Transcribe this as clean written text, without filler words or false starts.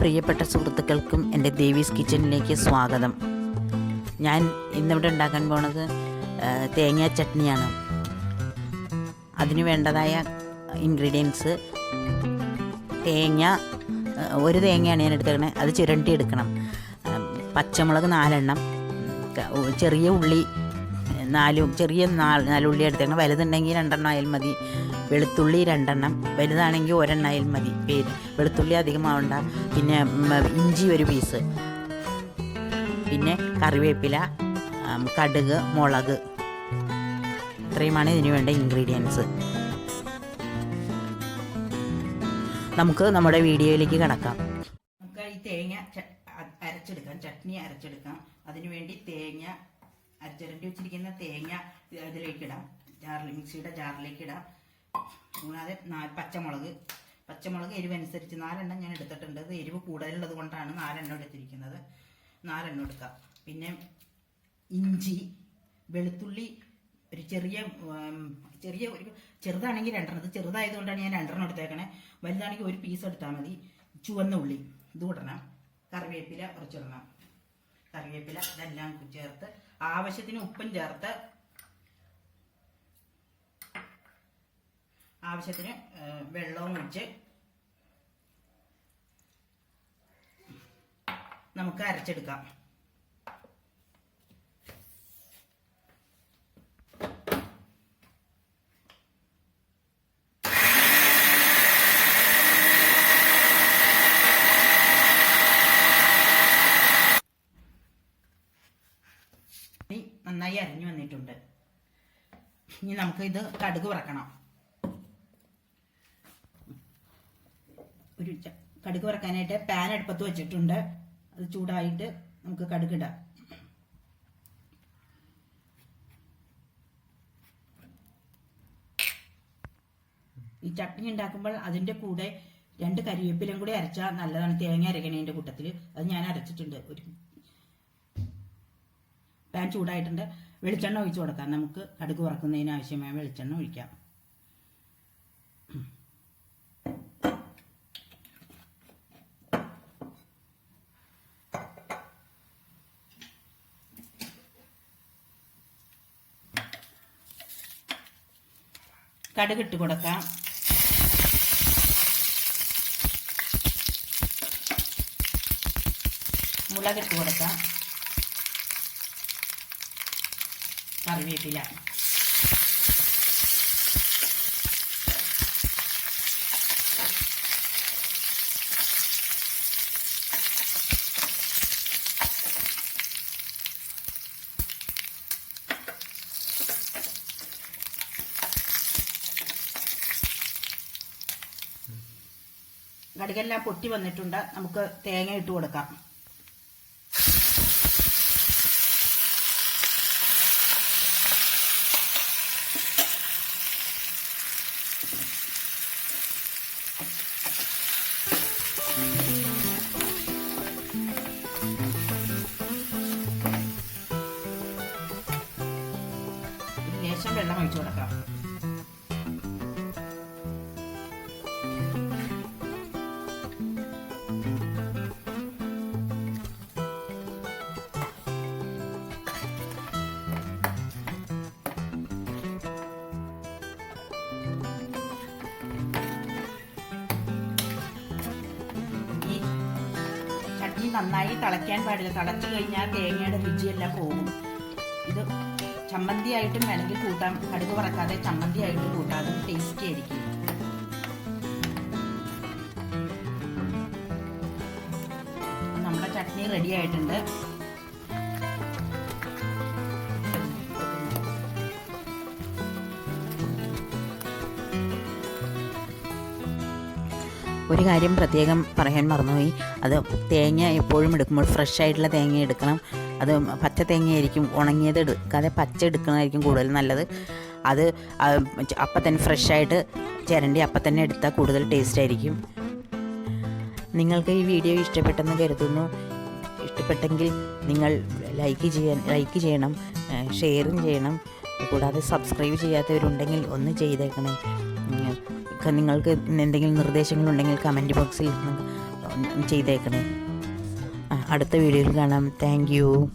പ്രിയപ്പെട്ട സുഹൃത്തുക്കൾക്കും എൻ്റെ ദേവീസ് കിച്ചണിലേക്ക് സ്വാഗതം. ഞാൻ ഇന്നിവിടെ ഉണ്ടാക്കാൻ പോണത് തേങ്ങ ചട്നിയാണ്. അതിന് വേണ്ടതായ ഇൻഗ്രീഡിയൻസ് തേങ്ങ, ഒരു തേങ്ങയാണ് ഞാൻ എടുത്തേക്കണേ, അത് ചിരണ്ടി എടുക്കണം. പച്ചമുളക് 4 എണ്ണം, ചെറിയ ഉള്ളി നാലുള്ളി എടുത്തേക്കണം. വലുതുണ്ടെങ്കിൽ 2 എണ്ണം ആയാലും മതി. വെളുത്തുള്ളി 2 എണ്ണം, വലുതാണെങ്കിൽ 1 എണ്ണം ആയാലും മതി. വെളുത്തുള്ളി അധികമാവണ്ട. പിന്നെ ഇഞ്ചി 1 പീസ്, പിന്നെ കറിവേപ്പില, കടുക്, മുളക്, ഇത്രയുമാണ് ഇതിന് വേണ്ട ഇൻഗ്രീഡിയൻസ്. നമുക്ക് നമ്മുടെ വീഡിയോയിലേക്ക് കടക്കാം. നമുക്ക് ഈ തേങ്ങ അരച്ചെടുക്കാം, ചട്നി അരച്ചെടുക്കാം. അതിനുവേണ്ടി തേങ്ങ അരച്ചിരണ്ടി വെച്ചിരിക്കുന്ന തേങ്ങ ഇതിലേക്ക് ഇടാം, മിക്സിയുടെ ജാറിലേക്ക് ഇടാം. കൂടാതെ പച്ചമുളക് എരിവനുസരിച്ച് 4 എണ്ണം ഞാൻ എടുത്തിട്ടുണ്ട്. ഇത് എരിവ് കൂടുതലുള്ളത് കൊണ്ടാണ് 4 എണ്ണം എടുത്തിരിക്കുന്നത്. 4 എണ്ണം എടുക്കാം. പിന്നെ ഇഞ്ചി, വെളുത്തുള്ളി ഒരു ചെറുതാണെങ്കിൽ 2 എണ്ണം, ഇത് ചെറുതായതുകൊണ്ടാണ് ഞാൻ 2 എണ്ണം എടുത്തേക്കണേ. വലുതാണെങ്കിൽ 1 പീസ് എടുത്താൽ മതി. ചുവന്ന ഉള്ളി ഇത് ഇടണം. കറിവേപ്പില കുറച്ചിടണം. കറിവേപ്പില ഇതെല്ലാം ചേർത്ത് ആവശ്യത്തിന് ഉപ്പും ചേർത്ത് ആവശ്യത്തിന് വെള്ളവും ഒഴിച്ച് നമുക്ക് അരച്ചെടുക്കാം. നന്നായി അരിഞ്ഞു വന്നിട്ടുണ്ട്. ഇനി നമുക്ക് ഇത് കടുക് വറക്കണം. കടുക് വറക്കാനായിട്ട് പാൻ അടുപ്പത്ത് വെച്ചിട്ടുണ്ട്. അത് ചൂടായിട്ട് നമുക്ക് കടുക് ഇടാം. ഈ ചട്നി ഉണ്ടാക്കുമ്പോൾ അതിൻ്റെ കൂടെ 2 കരിവേപ്പിലയും കൂടി അരച്ചാൽ നല്ലതാണ്. തേങ്ങ അരക്കണേൻ്റെ കൂട്ടത്തിൽ അത് ഞാൻ അരച്ചിട്ടുണ്ട്. പാൻ ചൂടായിട്ടുണ്ട്. വെളിച്ചെണ്ണ ഒഴിച്ചു കൊടുക്കാം. നമുക്ക് കടുക് വറക്കുന്നതിന് ആവശ്യമായ വെളിച്ചെണ്ണ ഒഴിക്കാം. കടുക് ഇട്ട് കൊടുക്കാം. മുളകിട്ട് കൊടുക്കാം. കറിവേപ്പില, കടുകെല്ലാം പൊട്ടി വന്നിട്ടുണ്ട്. നമുക്ക് തേങ്ങ ഇട്ട് കൊടുക്കാം. ലേശം വെള്ളം ഒഴിച്ചു കൊടുക്കാം. നന്നായി തിളയ്ക്കാൻ പാടില്ല. തിളച്ചു കഴിഞ്ഞാൽ തേങ്ങയുടെ രുചിയെല്ലാം പോകും. ഇത് ചമ്മന്തി ആയിട്ടും വേണമെങ്കിൽ കൂട്ടാം. കടുക് വറക്കാതെ ചമ്മന്തി ആയിട്ട് കൂട്ടാം. അത് ടേസ്റ്റി ആയിരിക്കും. നമ്മുടെ ചട്നി റെഡി ആയിട്ടുണ്ട്. ഒരു കാര്യം പ്രത്യേകം പറയാൻ മറന്നുപോയി. അത് തേങ്ങ എപ്പോഴും എടുക്കുമ്പോൾ ഫ്രഷ് ആയിട്ടുള്ള തേങ്ങ എടുക്കണം. അത് പച്ച തേങ്ങയായിരിക്കും. ഉണങ്ങിയത് എടുക്കാതെ പച്ച എടുക്കുന്നതായിരിക്കും കൂടുതൽ നല്ലത്. അത് അപ്പം തന്നെ ഫ്രഷായിട്ട് ചിരണ്ടി അപ്പം തന്നെ എടുത്താൽ കൂടുതൽ ടേസ്റ്റ് ആയിരിക്കും. നിങ്ങൾക്ക് ഈ വീഡിയോ ഇഷ്ടപ്പെട്ടെന്ന് കരുതുന്നു. ഇഷ്ടപ്പെട്ടെങ്കിൽ നിങ്ങൾ ലൈക്ക് ചെയ്യണം, ഷെയറും ചെയ്യണം. കൂടാതെ സബ്സ്ക്രൈബ് ചെയ്യാത്തവരുണ്ടെങ്കിൽ ഒന്ന് ചെയ്തേക്കണേ. നിങ്ങൾക്ക് എന്തെങ്കിലും നിർദ്ദേശങ്ങളുണ്ടെങ്കിൽ കമൻറ്റ് ബോക്സിൽ ചെയ്തേക്കണേ. അടുത്ത വീഡിയോയിൽ കാണാം. Thank you.